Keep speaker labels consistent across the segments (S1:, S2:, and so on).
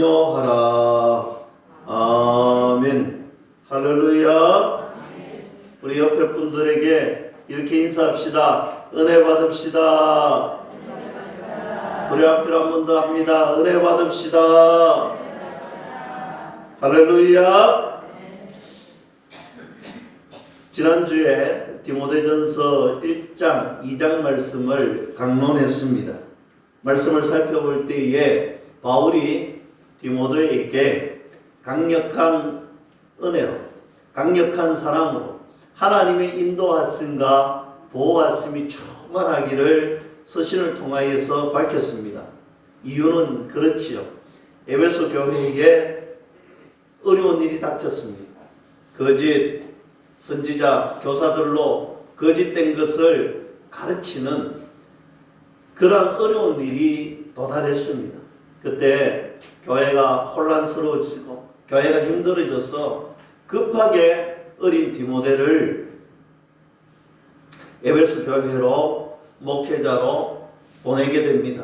S1: 하라. 아멘. 할렐루야. 우리 옆에 분들에게 이렇게 인사합시다. 은혜 받읍시다. 우리 앞뒤로 한 번 더 합니다. 은혜 받읍시다. 할렐루야. 지난주에 디모데전서 1장, 2장 말씀을 강론했습니다. 말씀을 살펴볼 때에 바울이 디모데에게 강력한 은혜로, 강력한 사랑으로 하나님의 인도하심과 보호하심이 충만하기를 서신을 통하여서 밝혔습니다. 이유는 그렇지요. 에베소 교회에 어려운 일이 닥쳤습니다. 거짓 선지자, 교사들로 거짓된 것을 가르치는 그러한 어려운 일이 도달했습니다. 그때 교회가 혼란스러워지고 교회가 힘들어져서 급하게 어린 디모데를 에베소 교회로 목회자로 보내게 됩니다.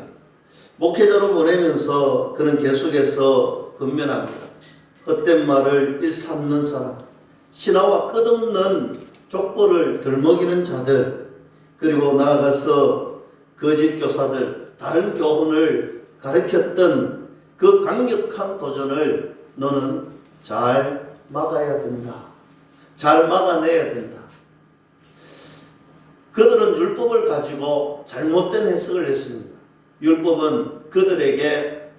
S1: 목회자로 보내면서 그는 계속해서 권면합니다. 헛된 말을 일삼는 사람, 신하와 끝없는 족보를 들먹이는 자들, 그리고 나아가서 거짓 교사들, 다른 교훈을 가르쳤던 그 강력한 도전을 너는 잘 막아야 된다. 잘 막아내야 된다. 그들은 율법을 가지고 잘못된 해석을 했습니다. 율법은 그들에게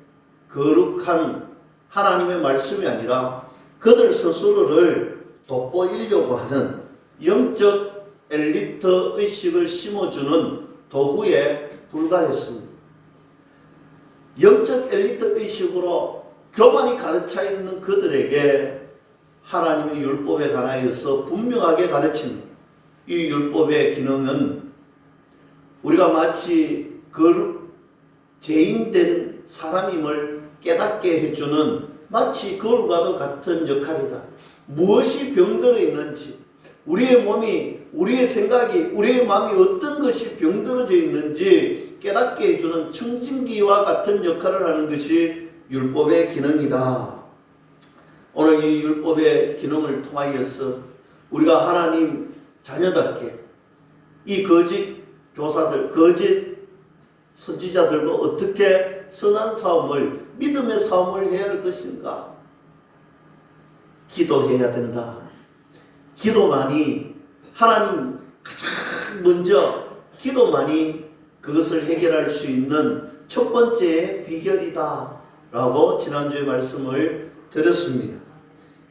S1: 거룩한 하나님의 말씀이 아니라 그들 스스로를 돋보이려고 하는 영적 엘리트 의식을 심어주는 도구에 불과했습니다. 영적 엘리트 의식으로 교만이 가득차 있는 그들에게 하나님의 율법에 관하여서 분명하게 가르칩니다. 이 율법의 기능은 우리가 마치 죄인된 사람임을 깨닫게 해주는 마치 거울과도 같은 역할이다. 무엇이 병들어 있는지, 우리의 몸이, 우리의 생각이, 우리의 마음이 어떤 것이 병들어져 있는지 깨닫게 해주는 청진기와 같은 역할을 하는 것이 율법의 기능이다. 오늘 이 율법의 기능을 통하여서 우리가 하나님 자녀답게 이 거짓 교사들, 거짓 선지자들과 어떻게 선한 싸움을, 믿음의 싸움을 해야 할 것인가? 기도해야 된다. 기도만이, 하나님 가장 먼저 기도만이 그것을 해결할 수 있는 첫 번째 비결이다 라고 지난주에 말씀을 드렸습니다.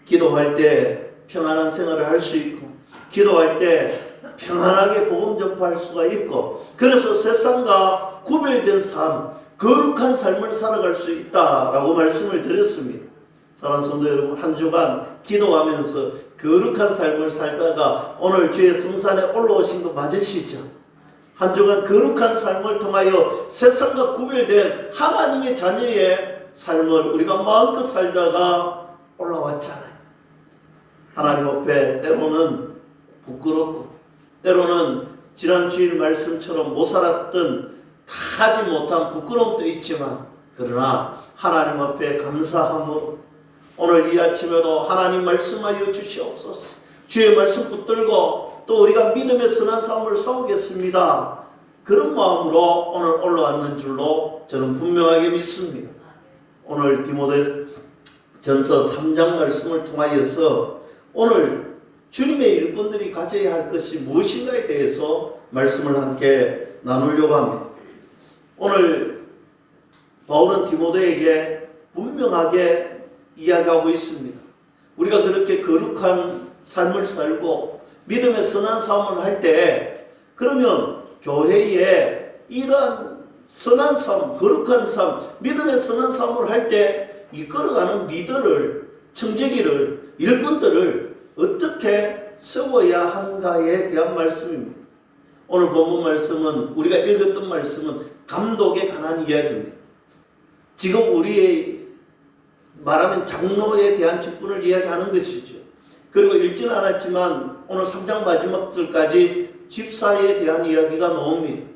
S1: 기도할 때 평안한 생활을 할 수 있고, 기도할 때 평안하게 복음 전파할 수가 있고, 그래서 세상과 구별된 삶, 거룩한 삶을 살아갈 수 있다라고 말씀을 드렸습니다. 사랑하는 성도 여러분, 한 주간 기도하면서 거룩한 삶을 살다가 오늘 주의 성산에 올라오신 거 맞으시죠? 한 주간 거룩한 삶을 통하여 세상과 구별된 하나님의 자녀의 삶을 우리가 마음껏 살다가 올라왔잖아요. 하나님 앞에 때로는 부끄럽고, 때로는 지난 주일 말씀처럼 못 살았던 다 하지 못한 부끄러움도 있지만, 그러나 하나님 앞에 감사함으로 오늘 이 아침에도 하나님 말씀하여 주시옵소서. 주의 말씀 붙들고 또 우리가 믿음의 선한 삶을 싸우겠습니다. 그런 마음으로 오늘 올라왔는 줄로 저는 분명하게 믿습니다. 오늘 디모데전서 3장 말씀을 통하여서 오늘 주님의 일꾼들이 가져야 할 것이 무엇인가에 대해서 말씀을 함께 나누려고 합니다. 오늘 바울은 디모데에게 분명하게 이야기하고 있습니다. 우리가 그렇게 거룩한 삶을 살고 믿음의 선한 삶을 할 때, 그러면 교회에 이러한 선한 삶, 거룩한 삶, 믿음의 선한 삶을 할 때 이끌어가는 리더를, 청지기를, 일꾼들을 어떻게 세워야 하는가에 대한 말씀입니다. 오늘 본문 말씀은, 우리가 읽었던 말씀은 감독에 관한 이야기입니다. 지금 우리의 말하면 장로에 대한 직분을 이야기하는 것이죠. 그리고 읽지는 않았지만 오늘 3장 마지막 절까지 집사에 대한 이야기가 나옵니다.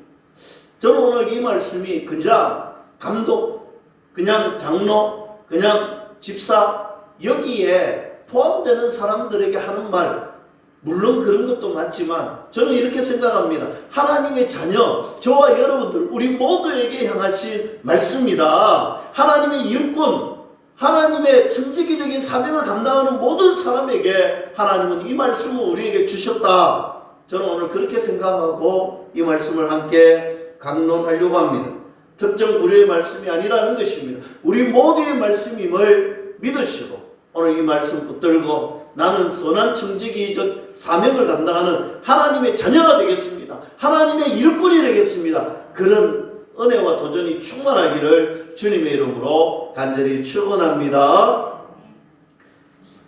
S1: 저는 오늘 이 말씀이 그냥 감독, 그냥 장로, 그냥 집사 여기에 포함되는 사람들에게 하는 말, 물론 그런 것도 맞지만 저는 이렇게 생각합니다. 하나님의 자녀, 저와 여러분들 우리 모두에게 향하신 말씀이다. 하나님의 일꾼, 하나님의 청지기적인 사명을 감당하는 모든 사람에게 하나님은 이 말씀을 우리에게 주셨다. 저는 오늘 그렇게 생각하고 이 말씀을 함께 강론하려고 합니다. 특정 부류의 말씀이 아니라는 것입니다. 우리 모두의 말씀임을 믿으시고 오늘 이 말씀 붙들고 나는 선한 청지기적 사명을 감당하는 하나님의 자녀가 되겠습니다. 하나님의 일꾼이 되겠습니다. 그런 은혜와 도전이 충만하기를 주님의 이름으로 간절히 축원합니다.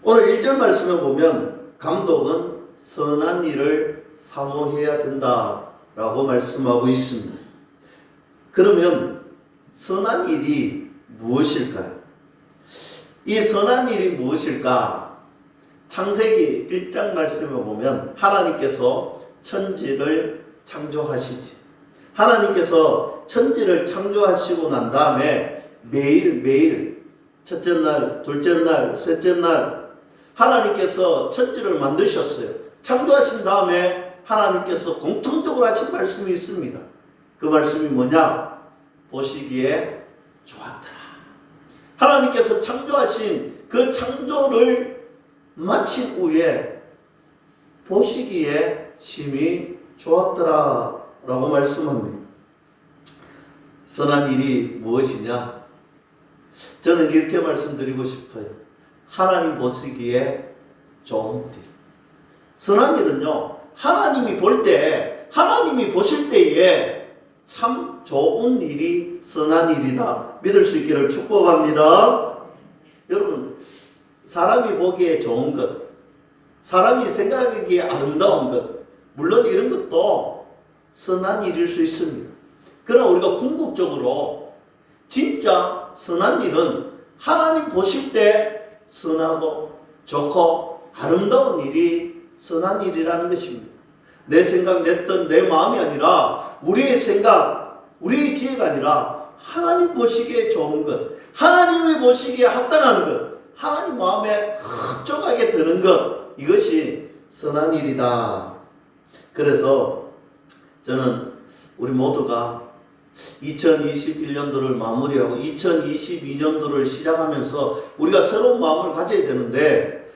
S1: 오늘 1절 말씀을 보면 감독은 선한 일을 사모해야 된다라고 말씀하고 있습니다. 그러면 선한 일이 무엇일까요? 이 선한 일이 무엇일까? 창세기 1장 말씀을 보면 하나님께서 천지를 창조하시지. 하나님께서 천지를 창조하시고 난 다음에 매일매일 첫째 날, 둘째 날, 셋째 날 하나님께서 천지를 만드셨어요. 창조하신 다음에 하나님께서 공통적으로 하신 말씀이 있습니다. 그 말씀이 뭐냐? 보시기에 좋았더라. 하나님께서 창조하신 그 창조를 마친 후에 보시기에 심히 좋았더라 라고 말씀합니다. 선한 일이 무엇이냐? 저는 이렇게 말씀드리고 싶어요. 하나님 보시기에 좋은 일. 선한 일은요, 하나님이 볼 때, 하나님이 보실 때에 참 좋은 일이 선한 일이다 믿을 수 있기를 축복합니다. 여러분, 사람이 보기에 좋은 것, 사람이 생각하기에 아름다운 것, 물론 이런 것도 선한 일일 수 있습니다. 그러나 우리가 궁극적으로 진짜 선한 일은 하나님 보실 때 선하고 좋고 아름다운 일이 선한 일이라는 것입니다. 내 생각, 내 뜻, 내 마음이 아니라 우리의 생각, 우리의 지혜가 아니라 하나님 보시기에 좋은 것, 하나님이 보시기에 합당한 것, 하나님 마음에 흡족하게 드는 것, 이것이 선한 일이다. 그래서 저는 우리 모두가 2021년도를 마무리하고 2022년도를 시작하면서 우리가 새로운 마음을 가져야 되는데,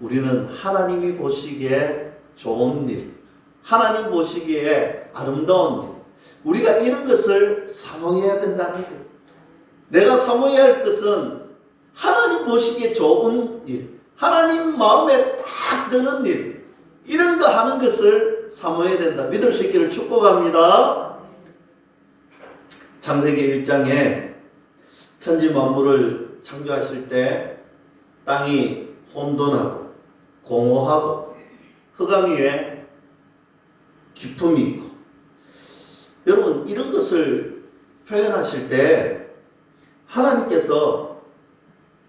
S1: 우리는 하나님이 보시기에 좋은 일, 하나님 보시기에 아름다운 일, 우리가 이런 것을 사모해야 된다는 거예요. 내가 사모해야 할 것은 하나님 보시기에 좋은 일, 하나님 마음에 딱 드는 일, 이런 거 하는 것을 사모해야 된다 믿을 수 있기를 축복합니다. 창세기 1장에 천지 만물을 창조하실 때 땅이 혼돈하고 공허하고 흑암 위에 기품이 있고, 여러분 이런 것을 표현하실 때 하나님께서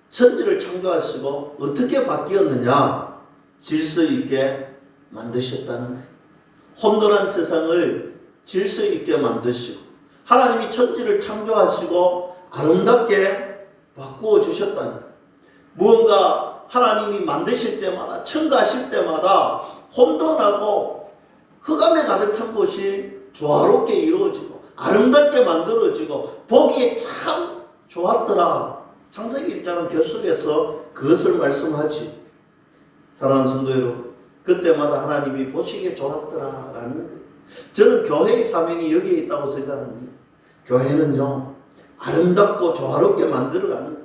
S1: 천지를 창조하시고 어떻게 바뀌었느냐? 질서 있게 만드셨다는 거예요. 혼돈한 세상을 질서 있게 만드시고 하나님이 천지를 창조하시고 아름답게 바꾸어 주셨다는 거예요. 무언가 하나님이 만드실 때마다, 첨가하실 때마다 혼돈하고 흑암에 가득 찬 곳이 조화롭게 이루어지고 아름답게 만들어지고 보기에 참 좋았더라. 창세기 1장은 결속해서 그것을 말씀하지. 사랑하는 성도 여러분, 그때마다 하나님이 보시기에 좋았더라라는 거예요. 저는 교회의 사명이 여기에 있다고 생각합니다. 교회는요, 아름답고 조화롭게 만들어가는 거예요.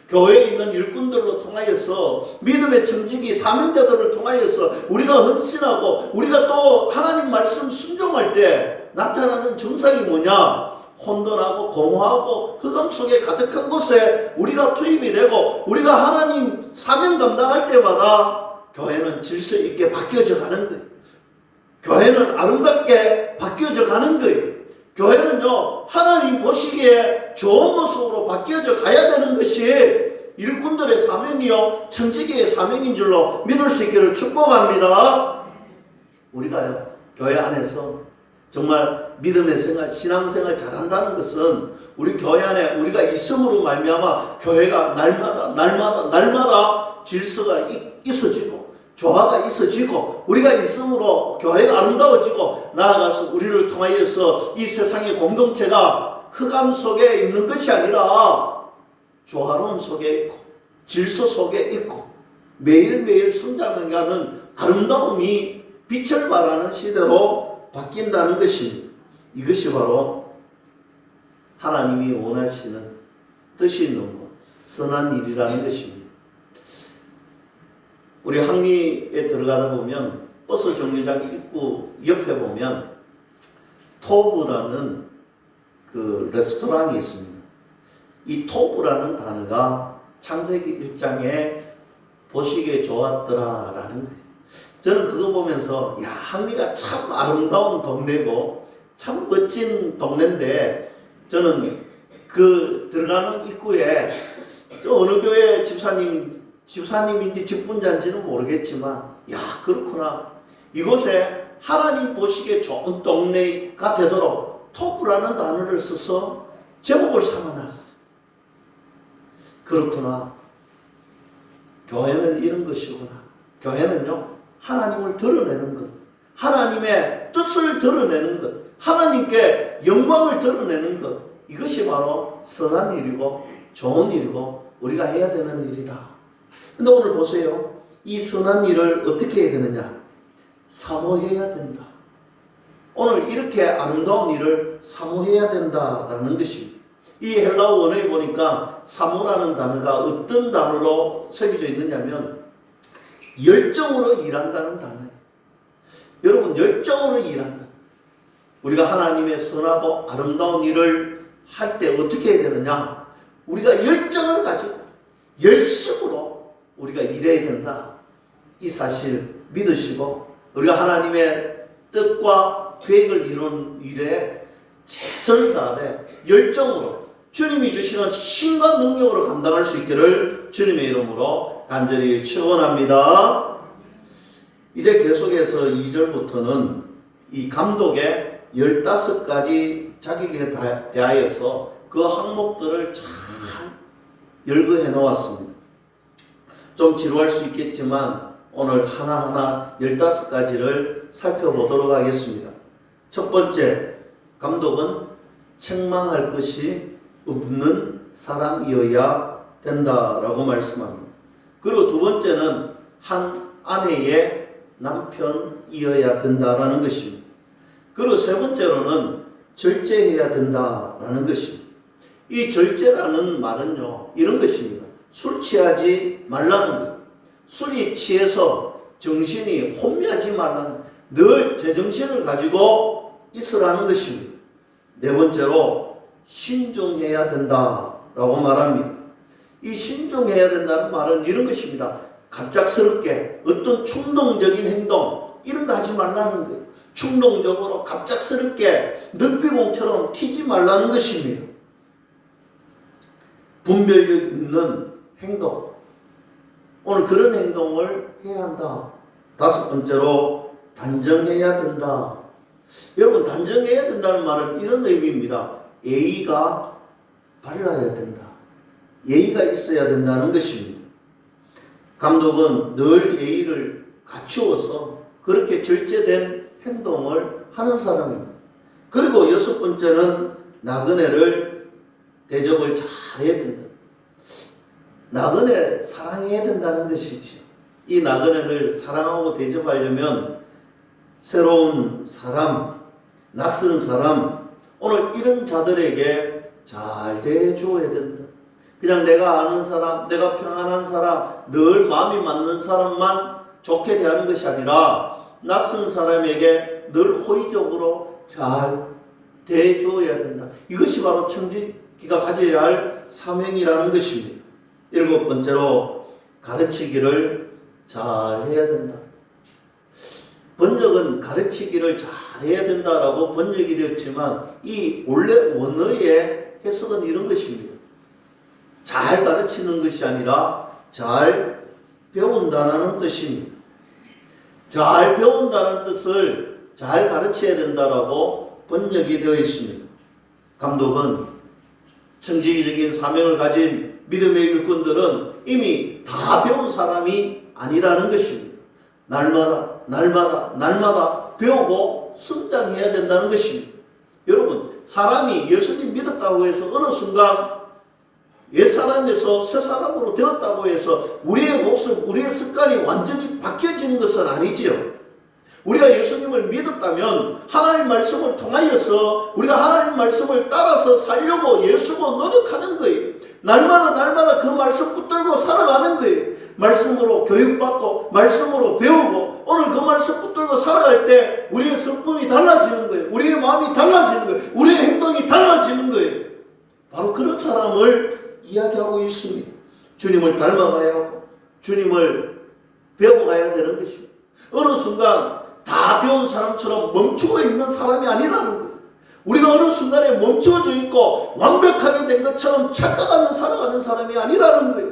S1: 교회에 있는 일꾼들로 통하여서, 믿음의 청지기 사명자들을 통하여서 우리가 헌신하고 우리가 또 하나님 말씀 순종할 때 나타나는 정상이 뭐냐? 혼돈하고 공허하고 흑암 속에 가득한 곳에 우리가 투입이 되고 우리가 하나님 사명 감당할 때마다 교회는 질서 있게 바뀌어져 가는 거예요. 교회는 아름답게 바뀌어져 가는 거예요. 교회는요, 하나님 보시기에 좋은 모습으로 바뀌어져 가야 되는 것이 일꾼들의 사명이요, 청지기의 사명인 줄로 믿을 수 있기를 축복합니다. 우리가요, 교회 안에서 정말 믿음의 생활, 신앙생활 잘한다는 것은 우리 교회 안에 우리가 있음으로 말미암아 교회가 날마다 질서가 있어지고 조화가 있어지고 우리가 있음으로 교회가 아름다워지고 나아가서 우리를 통하여서 이 세상의 공동체가 흑암 속에 있는 것이 아니라 조화로움 속에 있고 질서 속에 있고 매일매일 성장해가는 아름다움이 빛을 발하는 시대로 바뀐다는 것입니다. 이것이 바로 하나님이 원하시는 뜻이 있는 것, 선한 일이라는 것입니다. 우리 항리에 들어가다 보면 버스 정류장 입구 옆에 보면 토브라는 그 레스토랑이 있습니다. 이 토브라는 단어가 창세기 1장에 보시기에 좋았더라라는 거예요. 저는 그거 보면서 야, 항리가 참 아름다운 동네고 참 멋진 동네인데 저는 그 들어가는 입구에 저 어느 교회 집사님인지 직분자인지는 모르겠지만 야, 그렇구나. 이곳에 하나님 보시기에 좋은 동네가 되도록 토브라는 단어를 써서 제목을 삼아놨어. 그렇구나. 교회는 이런 것이구나. 교회는요, 하나님을 드러내는 것, 하나님의 뜻을 드러내는 것, 하나님께 영광을 드러내는 것, 이것이 바로 선한 일이고 좋은 일이고 우리가 해야 되는 일이다. 근데 오늘 보세요. 이 선한 일을 어떻게 해야 되느냐? 사모해야 된다. 오늘 이렇게 아름다운 일을 사모해야 된다라는 것입니다. 이 헬라어 원어에 보니까 사모라는 단어가 어떤 단어로 새겨져 있느냐면 열정으로 일한다는 단어예요. 여러분, 열정으로 일한다. 우리가 하나님의 선하고 아름다운 일을 할 때 어떻게 해야 되느냐? 우리가 열정을 가지고 열심으로 우리가 일해야 된다. 이 사실 믿으시고 우리가 하나님의 뜻과 계획을 이룬 일에 최선을 다하되 열정으로 주님이 주시는 힘과 능력으로 감당할 수 있기를 주님의 이름으로 간절히 축원합니다. 이제 계속해서 2절부터는 이 감독의 15가지 자격에 대하여서 그 항목들을 잘 열거해 놓았습니다. 좀 지루할 수 있겠지만 오늘 하나하나 15가지를 살펴보도록 하겠습니다. 첫 번째, 감독은 책망할 것이 없는 사람이어야 된다라고 말씀합니다. 그리고 두 번째는 한 아내의 남편이어야 된다라는 것입니다. 그리고 세 번째로는 절제해야 된다라는 것입니다. 이 절제라는 말은요, 이런 것입니다. 술 취하지 말라는 것. 술이 취해서 정신이 혼미하지 말라는, 늘 제정신을 가지고 있으라는 것입니다. 네 번째로 신중해야 된다라고 말합니다. 이 신중해야 된다는 말은 이런 것입니다. 갑작스럽게 어떤 충동적인 행동 이런 거 하지 말라는 거예요. 충동적으로 갑작스럽게 늑비공처럼 튀지 말라는 것입니다. 분별력 있는 행동, 오늘 그런 행동을 해야 한다. 다섯 번째로 단정해야 된다. 여러분, 단정해야 된다는 말은 이런 의미입니다. 예의가 발라야 된다. 예의가 있어야 된다는 것입니다. 감독은 늘 예의를 갖추어서 그렇게 절제된 행동을 하는 사람입니다. 그리고 여섯 번째는 나그네를 대접을 잘 해야 된다. 나그네 사랑해야 된다는 것이죠. 이 나그네를 사랑하고 대접하려면 새로운 사람, 낯선 사람, 오늘 이런 자들에게 잘 대해줘야 된다. 그냥 내가 아는 사람, 내가 평안한 사람, 늘 마음이 맞는 사람만 좋게 대하는 것이 아니라 낯선 사람에게 늘 호의적으로 잘 대해줘야 된다. 이것이 바로 청지기가 가져야 할 사명이라는 것입니다. 일곱 번째로 가르치기를 잘 해야 된다. 번역은 가르치기를 잘 해야 된다라고 번역이 되었지만 이 원래 원어의 해석은 이런 것입니다. 잘 가르치는 것이 아니라 잘 배운다는 뜻입니다. 잘 배운다는 뜻을 잘 가르쳐야 된다라고 번역이 되어 있습니다. 감독은 정치적인 사명을 가진 믿음의 일꾼들은 이미 다 배운 사람이 아니라는 것입니다. 날마다 배우고 성장해야 된다는 것입니다. 여러분, 사람이 예수님 믿었다고 해서 어느 순간 옛사람에서 새사람으로 되었다고 해서 우리의 모습, 우리의 습관이 완전히 바뀌어지는 것은 아니지요. 우리가 예수님을 믿었다면 하나님 말씀을 통하여서 우리가 하나님 말씀을 따라서 살려고 예수고 노력하는 거예요. 날마다 그 말씀 붙들고 살아가는 거예요. 말씀으로 교육받고 말씀으로 배우고 오늘 그 말씀 붙들고 살아갈 때 우리의 성품이 달라지는 거예요. 우리의 마음이 달라지는 거예요. 우리의 행동이 달라지는 거예요. 바로 그런 사람을 이야기하고 있습니다. 주님을 닮아가야 하고 주님을 배워가야 되는 것입니다. 어느 순간 다 배운 사람처럼 멈추고 있는 사람이 아니라는 거예요. 우리가 어느 순간에 멈춰져 있고 완벽하게 된 것처럼 착각하며 살아가는 사람이 아니라는 거예요.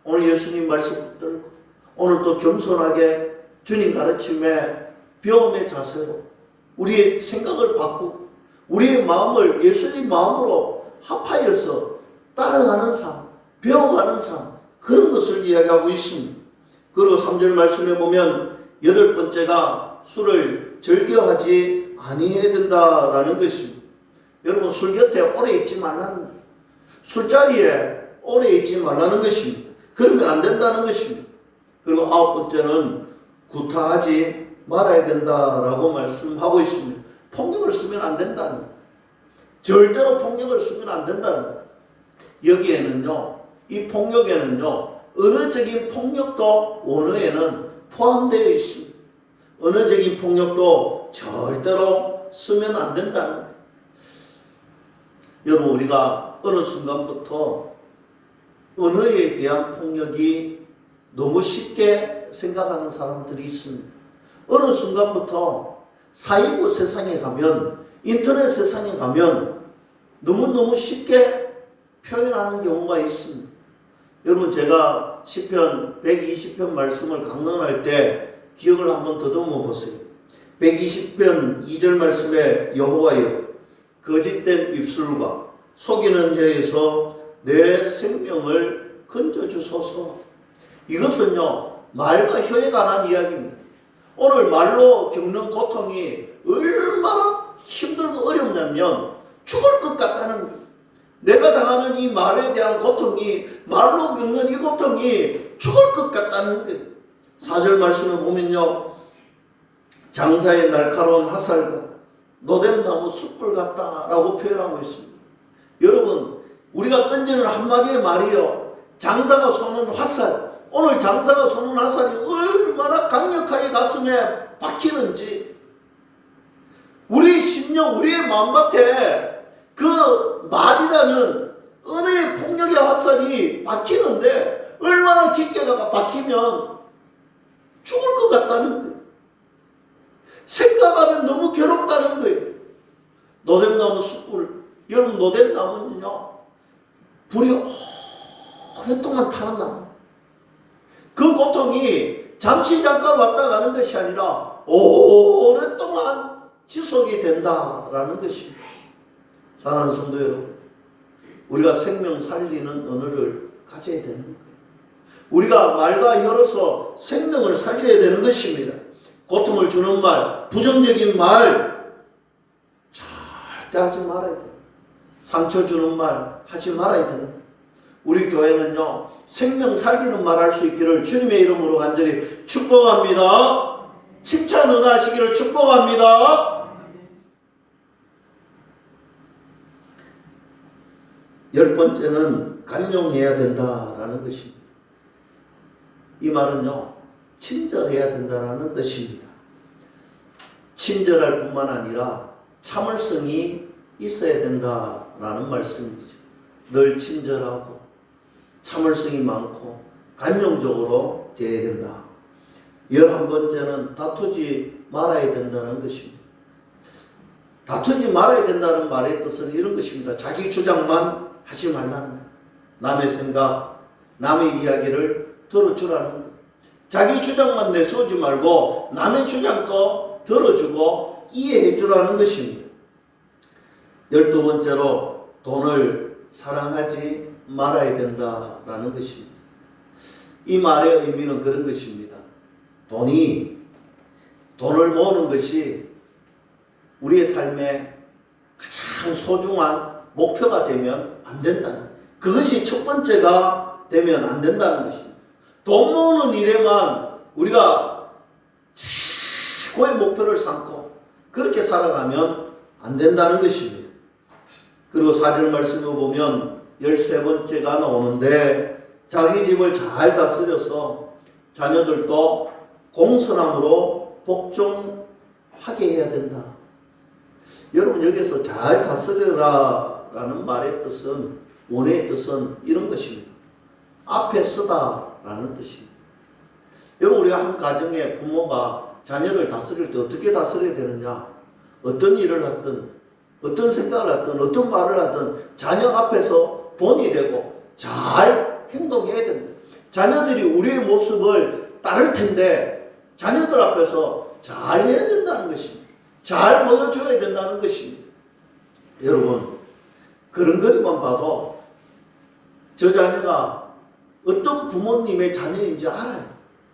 S1: 오늘 예수님 말씀 붙들고 오늘 또 겸손하게 주님 가르침에 배움의 자세로 우리의 생각을 바꾸고 우리의 마음을 예수님 마음으로 합하여서 따라가는 삶, 배워가는 삶, 그런 것을 이야기하고 있습니다. 그리고 3절 말씀에 보면 8번째가 술을 즐겨하지 아니해야 된다라는 것입니다. 여러분, 술 곁에 오래 있지 말라는 거예요. 술자리에 오래 있지 말라는 것입니다. 그러면 안 된다는 것입니다. 그리고 9번째는 구타하지 말아야 된다라고 말씀하고 있습니다. 폭력을 쓰면 안 된다는 거예요. 절대로 폭력을 쓰면 안 된다는 거예요. 여기에는요, 이 폭력에는요, 언어적인 폭력도 언어에는 포함되어 있습니다. 언어적인 폭력도 절대로 쓰면 안 된다는 거예요. 여러분, 우리가 어느 순간부터 언어에 대한 폭력이 너무 쉽게 생각하는 사람들이 있습니다. 어느 순간부터 사이버 세상에 가면, 인터넷 세상에 가면 너무너무 쉽게 표현하는 경우가 있습니다. 여러분, 제가 시편 120편 말씀을 강론할 때 기억을 한번 더듬어 보세요. 120편 2절 말씀에 여호와여, 거짓된 입술과 속이는 자에서 내 생명을 건져주소서. 이것은요, 말과 혀에 관한 이야기입니다. 오늘 말로 겪는 고통이 얼마나 힘들고 어렵냐면 죽을 것 같다는 거예요. 내가 당하는 이 말에 대한 고통이, 말로 겪는 이 고통이 죽을 것 같다는 거예요. 4절 말씀을 보면요, 장사의 날카로운 화살과 노뎀나무 숯불 같다라고 표현하고 있습니다. 여러분, 우리가 던지는 한마디의 말이요, 장사가 쏘는 화살, 오늘 장사가 쏘는 화살이 얼마나 강력하게 가슴에 박히는지, 우리의 심령, 우리의 마음밭에 그 말이라는 은혜의 폭력의 화살이 박히는데 얼마나 깊게 박히면 죽을 것 같다는 거예요. 생각하면 너무 괴롭다는 거예요. 노뎀나무 숯불, 여러분, 노뎀나무는요, 불이 오랫동안 타는 나무. 그 고통이 잠깐 왔다 가는 것이 아니라 오랫동안 지속이 된다라는 것입니다. 사랑하는 성도 여러분, 우리가 생명 살리는 언어를 가져야 되는 거예요. 우리가 말과 혀로서 생명을 살려야 되는 것입니다. 고통을 주는 말, 부정적인 말 절대 하지 말아야 돼요. 상처 주는 말 하지 말아야 되는 거예요. 우리 교회는요, 생명 살리는 말 할 수 있기를 주님의 이름으로 간절히 축복합니다. 칭찬 은하시기를 축복합니다. 10번째는 간용해야 된다라는 것입니다. 이 말은요, 친절해야 된다라는 뜻입니다. 친절할 뿐만 아니라 참을성이 있어야 된다라는 말씀이죠. 늘 친절하고 참을성이 많고 간용적으로 되어야 된다. 11번째는 다투지 말아야 된다는 것입니다. 다투지 말아야 된다는 말의 뜻은 이런 것입니다. 자기 주장만 하지 말라는 것. 남의 생각, 남의 이야기를 들어주라는 것. 자기 주장만 내세우지 말고 남의 주장도 들어주고 이해해 주라는 것입니다. 12번째로 돈을 사랑하지 말아야 된다라는 것입니다. 이 말의 의미는 그런 것입니다. 돈을 모으는 것이 우리의 삶에 가장 소중한 목표가 되면 안 된다는, 그것이 첫 번째가 되면 안 된다는 것입니다. 돈 모으는 일에만 우리가 최고의 목표를 삼고 그렇게 살아가면 안 된다는 것입니다. 그리고 4절 말씀을 보면 13번째가 나오는데, 자기 집을 잘 다스려서 자녀들도 공손함으로 복종하게 해야 된다. 여러분, 여기서 잘 다스려라 라는 말의 뜻은, 원의 뜻은 이런 것입니다. 앞에 서다 라는 뜻입니다. 여러분, 우리가 한 가정에 부모가 자녀를 다스릴 때 어떻게 다스려야 되느냐? 어떤 일을 하든, 어떤 생각을 하든, 어떤 말을 하든 자녀 앞에서 본이 되고 잘 행동해야 된다. 자녀들이 우리의 모습을 따를 텐데 자녀들 앞에서 잘 해야 된다는 것입니다. 잘 보여줘야 된다는 것입니다. 여러분, 그런 것만 봐도 저 자녀가 어떤 부모님의 자녀인지 알아요.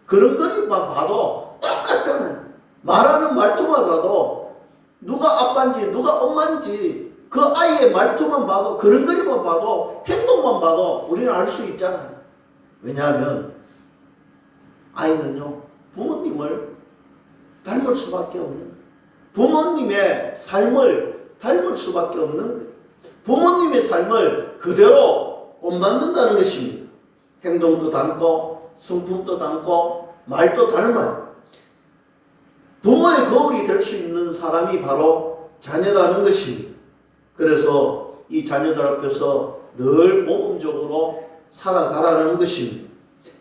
S1: 그런 것만 봐도 똑같잖아요. 말하는 말투만 봐도 누가 아빠인지 누가 엄마인지 그 아이의 말투만 봐도, 그런 그림만 봐도, 행동만 봐도 우리는 알 수 있잖아요. 왜냐하면 아이는요, 부모님을 닮을 수밖에 없는, 부모님의 삶을 닮을 수밖에 없는 거예요. 부모님의 삶을 그대로 본받는다는 것입니다. 행동도 닮고 성품도 닮고 말도 닮아요. 부모의 거울이 될 수 있는 사람이 바로 자녀라는 것입니다. 그래서 이 자녀들 앞에서 늘 모범적으로 살아가라는 것입니다.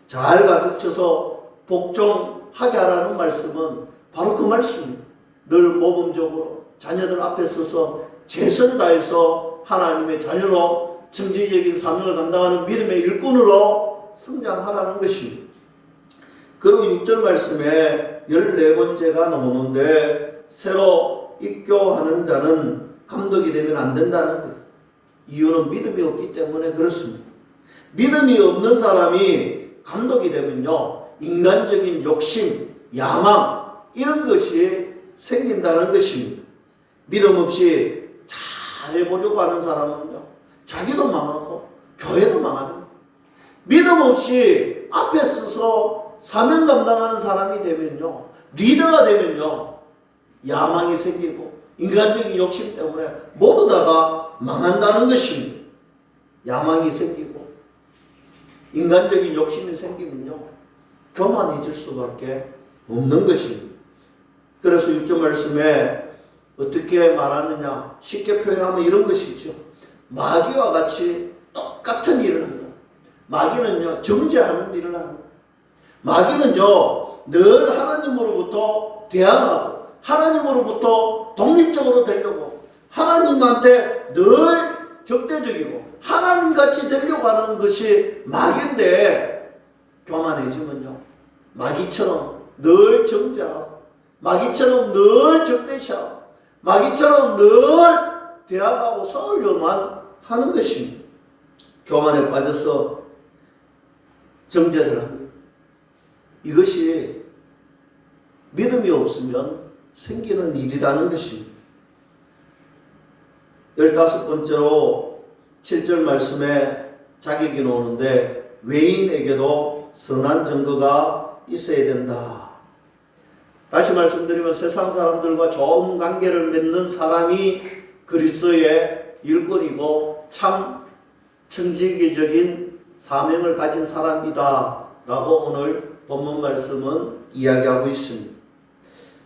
S1: 잘 가르쳐서 복종하게 하라는 말씀은 바로 그 말씀입니다. 늘 모범적으로 자녀들 앞에 서서 최선을 다해서 하나님의 자녀로 정치적인 사명을 감당하는 믿음의 일꾼으로 성장하라는 것입니다. 그리고 6절 말씀에 14번째가 나오는데, 새로 입교하는 자는 감독이 되면 안 된다는 거예요. 이유는 믿음이 없기 때문에 그렇습니다. 믿음이 없는 사람이 감독이 되면요, 인간적인 욕심, 야망 이런 것이 생긴다는 것입니다. 믿음 없이 잘해보려고 하는 사람은요, 자기도 망하고 교회도 망합니다. 믿음 없이 앞에 서서 사명 감당하는 사람이 되면요, 리더가 되면요, 야망이 생기고 인간적인 욕심 때문에 모두 다가 망한다는 것입니다. 야망이 생기고 인간적인 욕심이 생기면요, 교만해질 수밖에 없는 것입니다. 그래서 6절 말씀에 어떻게 말하느냐, 쉽게 표현하면 이런 것이죠. 마귀와 같이 똑같은 일을 한다. 마귀는요, 정죄하는 일을 합니다. 마귀는요, 늘 하나님으로부터 대항하고 하나님으로부터 독립적으로 되려고, 하나님한테 늘 적대적이고 하나님같이 되려고 하는 것이 마귀인데, 교만해지면요, 마귀처럼 늘 정죄하고 마귀처럼 늘 적대시하고 마귀처럼 늘 대항하고 싸우려만 하는 것입니다. 교만에 빠져서 정죄를 합니다. 이것이 믿음이 없으면 생기는 일이라는 것입니다. 15번째로 7절 말씀에 자격이 나오는데, 외인에게도 선한 증거가 있어야 된다. 다시 말씀드리면 세상 사람들과 좋은 관계를 맺는 사람이 그리스도의 일꾼이고 참 청지기적인 사명을 가진 사람이다 라고 오늘 본문 말씀은 이야기하고 있습니다.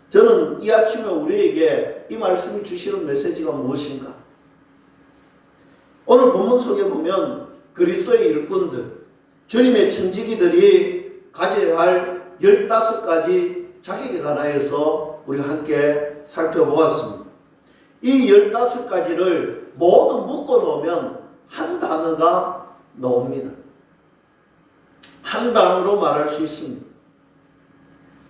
S1: 저는 이 아침에 우리에게 이 말씀이 주시는 메시지가 무엇인가? 오늘 본문 속에 보면 그리스도의 일꾼들, 주님의 청지기들이 가져야 할 15가지 자격에 관하여서 우리가 함께 살펴보았습니다. 이 15가지를 모두 묶어 놓으면 한 단어가 나옵니다. 한 단어로 말할 수 있습니다.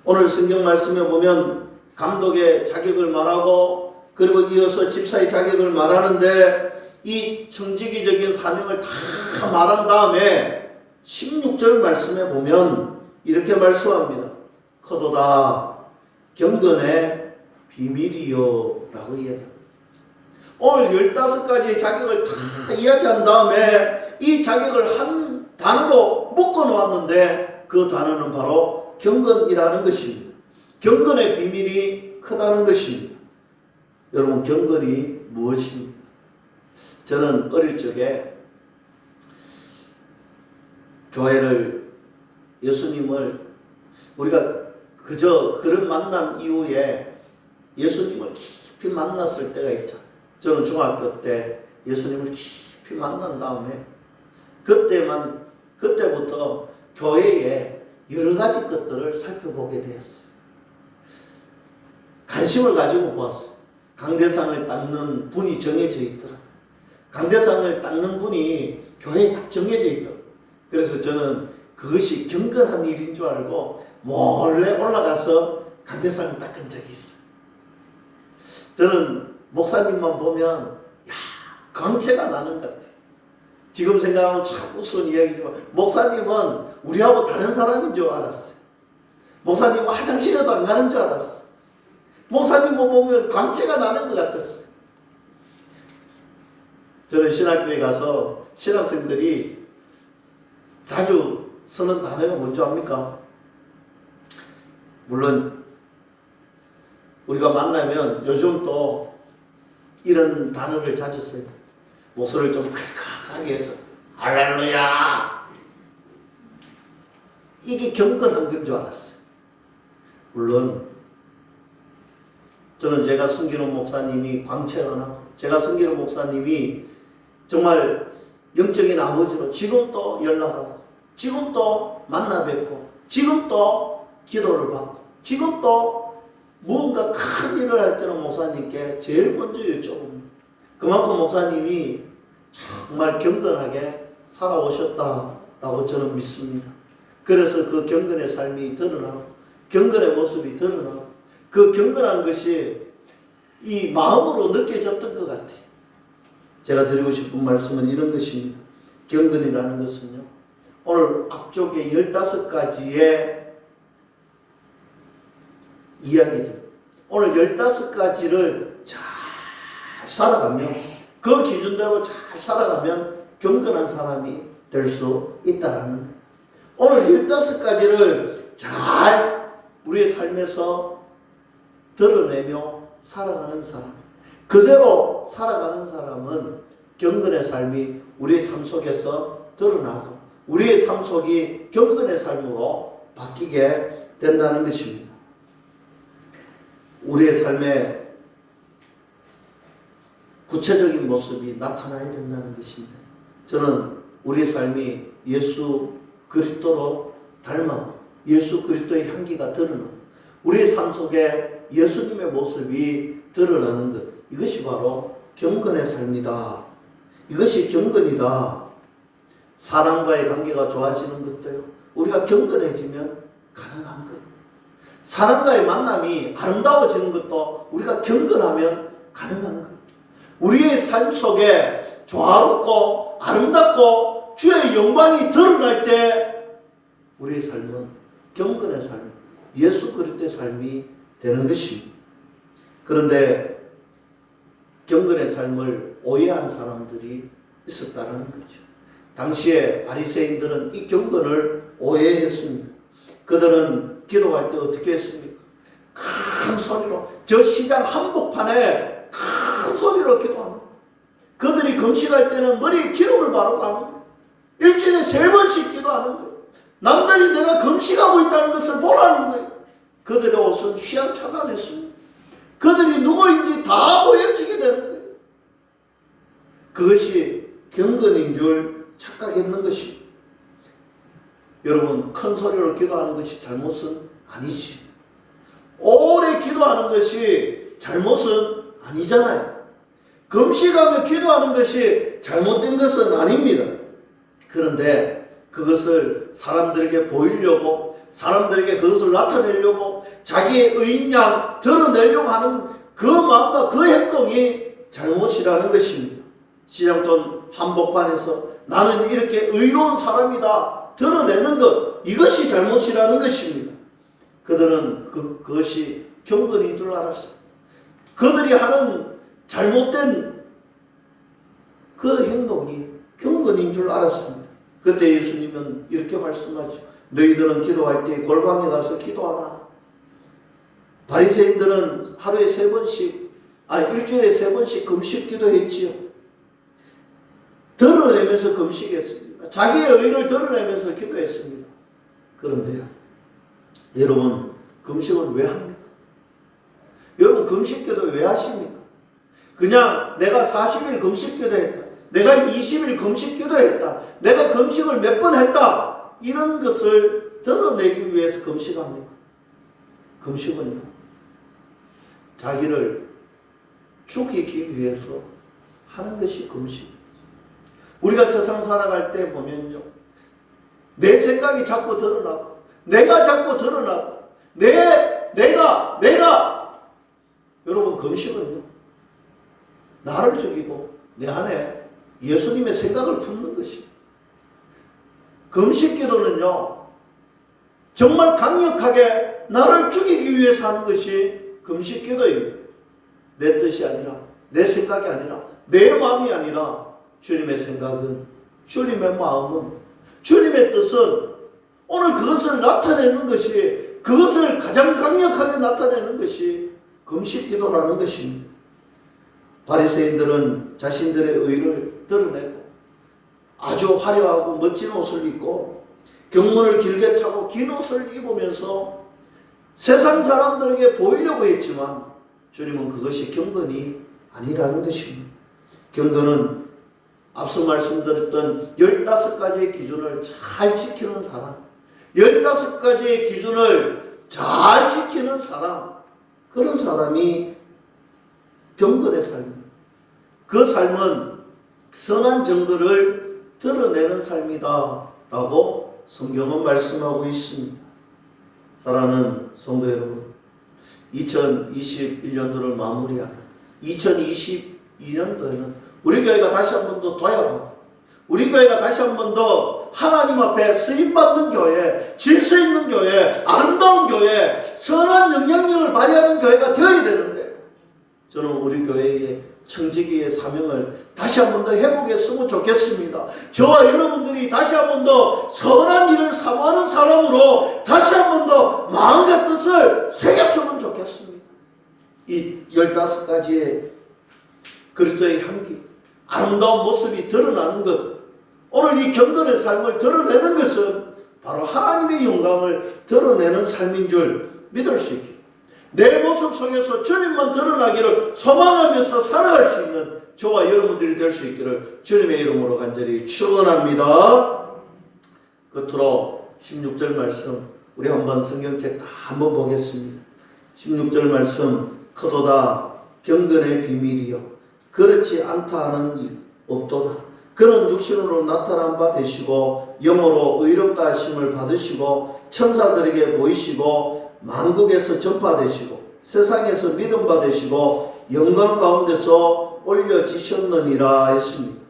S1: 오늘 성경 말씀에 보면 감독의 자격을 말하고, 그리고 이어서 집사의 자격을 말하는데, 이 청지기적인 사명을 다 말한 다음에 16절 말씀에 보면 이렇게 말씀합니다. 커도다 경건의 비밀이요 라고 이야기합니다. 오늘 15가지의 자격을 다 이야기한 다음에 이 자격을 한 단어로 묶어 놓았는데 그 단어는 바로 경건이라는 것입니다. 경건의 비밀이 크다는 것입니다. 여러분, 경건이 무엇입니까? 저는 어릴 적에 교회를, 예수님을 우리가 그저 그런 만남 이후에 예수님을 깊이 만났을 때가 있잖아요. 저는 중학교 때 예수님을 깊이 만난 다음에 그때부터 교회에 여러 가지 것들을 살펴보게 되었어요. 관심을 가지고 보았어요. 강대상을 닦는 분이 정해져 있더라. 강대상을 닦는 분이 교회에 딱 정해져 있더라. 그래서 저는 그것이 경건한 일인 줄 알고 몰래 올라가서 강대상을 닦은 적이 있어요. 저는 목사님만 보면 광채가 나는 것 같아요. 지금 생각하면 참 우스운 이야기지만 목사님은 우리하고 다른 사람인 줄 알았어요. 목사님은 화장실에도 안 가는 줄 알았어요. 목사님 보면 광채가 나는 것 같았어요. 저는 신학교에 가서 신학생들이 자주 쓰는 단어가 뭔지 압니까? 물론 우리가 만나면 요즘 또 이런 단어를 자주 써요. 목소리를 좀 칼칼하게 해서 할렐루야. 이게 경건한 건 줄 알았어요. 물론 저는 제가 섬기는 목사님이 광채가 나고 제가 섬기는 목사님이 정말 영적인 아버지로 지금도 연락하고 지금도 만나 뵙고 지금도 기도를 받고 지금도 무언가 큰 일을 할 때는 목사님께 제일 먼저 여쭤봅니다. 그만큼 목사님이 정말 경건하게 살아오셨다라고 저는 믿습니다. 그래서 그 경건의 삶이 드러나고 경건의 모습이 드러나고 그 경건한 것이 이 마음으로 느껴졌던 것 같아요. 제가 드리고 싶은 말씀은 이런 것입니다. 경건이라는 것은요, 오늘 앞쪽에 15가지의 이야기들, 오늘 15가지를 잘 살아가면, 그 기준대로 잘 살아가면 경건한 사람이 될 수 있다는 거예요. 오늘 15가지를 잘 우리의 삶에서 드러내며 살아가는 사람, 그대로 살아가는 사람은 경건의 삶이 우리의 삶 속에서 드러나고 우리의 삶 속이 경건의 삶으로 바뀌게 된다는 것입니다. 우리의 삶에 구체적인 모습이 나타나야 된다는 것입니다. 저는 우리의 삶이 예수 그리스도로 닮아고 예수 그리스도의 향기가 드러나고 우리의 삶 속에 예수님의 모습이 드러나는 것, 이것이 바로 경건의 삶이다. 이것이 경건이다. 사람과의 관계가 좋아지는 것도요, 우리가 경건해지면 가능한 것. 사람과의 만남이 아름다워지는 것도 우리가 경건하면 가능한 것. 우리의 삶 속에 조화롭고 아름답고 주의 영광이 드러날 때 우리의 삶은 경건의 삶, 예수 그리스도의 삶이 되는 것입니다. 그런데 경건의 삶을 오해한 사람들이 있었다는 거죠. 당시에 바리새인들은 이 경건을 오해했습니다. 그들은 기도할 때 어떻게 했습니까? 큰 소리로, 저 시장 한복판에 큰 소리로 기도합니다. 그들이 금식할 때는 머리에 기름을 바르고 하는 거예요. 일주일에 3번씩 기도하는 거예요. 남들이 내가 금식하고 있다는 것을 보라는 거예요. 그들의 옷은 휘황찬란했습니다. 그들이 누구인지 다 보여지게 되는 거예요. 그것이 경건인 줄 착각했는 것입니다. 여러분, 큰 소리로 기도하는 것이 잘못은 아니지. 오래 기도하는 것이 잘못은 아니잖아요. 금식하며 기도하는 것이 잘못된 것은 아닙니다. 그런데 그것을 사람들에게 보이려고, 사람들에게 그것을 나타내려고, 자기의 의인양 드러내려고 하는 그 마음과 그 행동이 잘못이라는 것입니다. 시장돈 한복판에서 나는 이렇게 의로운 사람이다 드러내는 것, 이것이 잘못이라는 것입니다. 그들은 그것이 경건인 줄 알았어요. 그들이 하는 잘못된 그 행동이 경건인 줄 알았습니다. 그때 예수님은 이렇게 말씀하죠. 너희들은 기도할 때 골방에 가서 기도하라. 바리새인들은 하루에 3번씩, 일주일에 3번씩 금식 기도했지요. 드러내면서 금식했습니다. 자기의 의를 드러내면서 기도했습니다. 그런데요, 여러분, 금식을 왜 합니까? 여러분, 금식 기도 왜 하십니까? 그냥 내가 40일 금식 기도했다, 내가 20일 금식 기도했다, 내가 금식을 몇 번 했다, 이런 것을 드러내기 위해서 금식합니까? 금식은요, 자기를 죽이기 위해서 하는 것이 금식. 우리가 세상 살아갈 때 보면요, 내 생각이 자꾸 드러나고, 내가 자꾸 드러나고, 내가 여러분, 금식은요, 나를 죽이고 내 안에 예수님의 생각을 품는 것이. 금식 기도는요, 정말 강력하게 나를 죽이기 위해서 하는 것이 금식 기도입니다. 내 뜻이 아니라, 내 생각이 아니라, 내 마음이 아니라, 주님의 생각은, 주님의 마음은, 주님의 뜻은 오늘 그것을 나타내는 것이, 그것을 가장 강력하게 나타내는 것이 금식 기도라는 것입니다. 바리새인들은 자신들의 의를 드러내고 아주 화려하고 멋진 옷을 입고 경문을 길게 차고 긴 옷을 입으면서 세상 사람들에게 보이려고 했지만, 주님은 그것이 경건이 아니라는 것입니다. 경건은 앞서 말씀드렸던 15가지의 기준을 잘 지키는 사람, 15가지의 기준을 잘 지키는 사람, 그런 사람이 경건의 삶입니다. 그 삶은 선한 증거를 드러내는 삶이다 라고 성경은 말씀하고 있습니다. 사랑하는 성도 여러분, 2021년도를 마무리하는 2022년도에는 우리 교회가 다시 한 번 더 도약하고, 우리 교회가 다시 한 번 더 하나님 앞에 쓰임받는 교회, 질서 있는 교회, 아름다운 교회, 선한 영향력을 발휘하는 교회가 되어야 되는데, 저는 우리 교회의 청지기의 사명을 다시 한 번 더 회복했으면 좋겠습니다. 저와 여러분들이 다시 한 번 더 선한 일을 사모하는 사람으로 다시 한 번 더 마음과 뜻을 새겼으면 좋겠습니다. 이 15가지의 그리스도의 향기, 아름다운 모습이 드러나는 것, 오늘 이 경건의 삶을 드러내는 것은 바로 하나님의 영광을 드러내는 삶인 줄 믿을 수 있게, 내 모습 속에서 주님만 드러나기를 소망하면서 살아갈 수 있는 저와 여러분들이 될 수 있기를 주님의 이름으로 간절히 축원합니다. 끝으로 16절 말씀, 우리 한번 성경책 다 한번 보겠습니다. 16절 말씀, 크도다 경건의 비밀이요 그렇지 않다 하는 일 없도다. 그는 육신으로 나타난 바 되시고 영으로 의롭다 하심을 받으시고 천사들에게 보이시고 만국에서 전파되시고 세상에서 믿음 받으시고 영광 가운데서 올려지셨느니라 했습니다.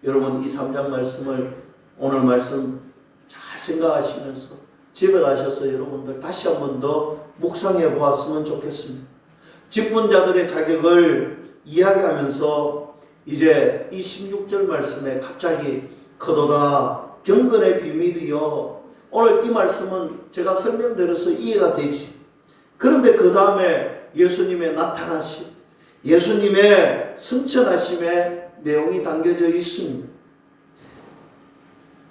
S1: 여러분, 이 3장 말씀을, 오늘 말씀 잘 생각하시면서 집에 가셔서 여러분들 다시 한 번 더 묵상해 보았으면 좋겠습니다. 직분자들의 자격을 이야기하면서 이제 이 16절 말씀에 갑자기 크도다 경건의 비밀이요, 오늘 이 말씀은 제가 설명드려서 이해가 되지. 그런데 그 다음에 예수님의 나타나심, 예수님의 승천하심의 내용이 담겨져 있습니다.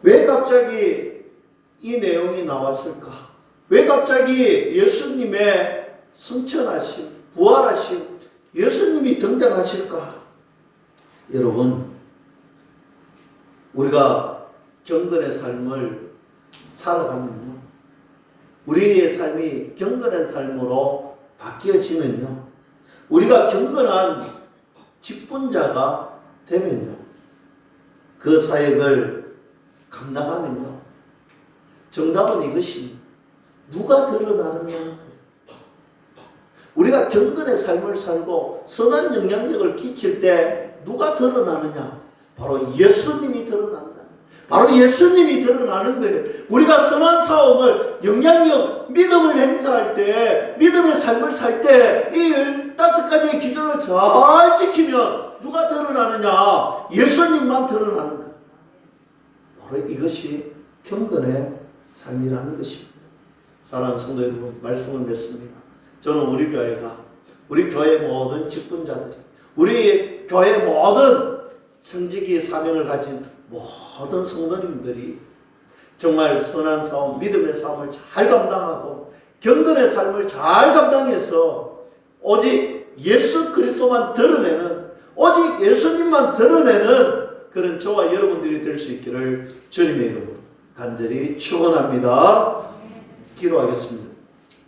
S1: 왜 갑자기 이 내용이 나왔을까? 왜 갑자기 예수님의 승천하심, 부활하심, 예수님이 등장하실까? 여러분, 우리가 경건의 삶을 살아가면요, 우리의 삶이 경건한 삶으로 바뀌어지면요, 우리가 경건한 직분자가 되면요, 그 사역을 감당하면요, 정답은 이것입니다. 누가 드러나느냐? 우리가 경건의 삶을 살고 선한 영향력을 끼칠 때 누가 드러나느냐? 바로 예수님이 드러난다. 바로 예수님이 드러나는 거예요. 우리가 선한 싸움을, 영향력, 믿음을 행사할 때, 믿음의 삶을 살 때 이 15가지의 기준을 잘 지키면 누가 드러나느냐? 예수님만 드러나는 거예요. 바로 이것이 경건의 삶이라는 것입니다. 사랑하는 성도 여러분, 말씀을 맺습니다. 저는 우리 교회가, 우리 교회 모든 직분자들이, 우리 교회 모든 청지기의 사명을 가진 모든 성도님들이 정말 선한 싸움, 믿음의 싸움을 잘 감당하고 경건의 삶을 잘 감당해서 오직 예수 그리스도만 드러내는, 오직 예수님만 드러내는 그런 저와 여러분들이 될 수 있기를 주님의 이름으로 간절히 축원합니다. 기도하겠습니다.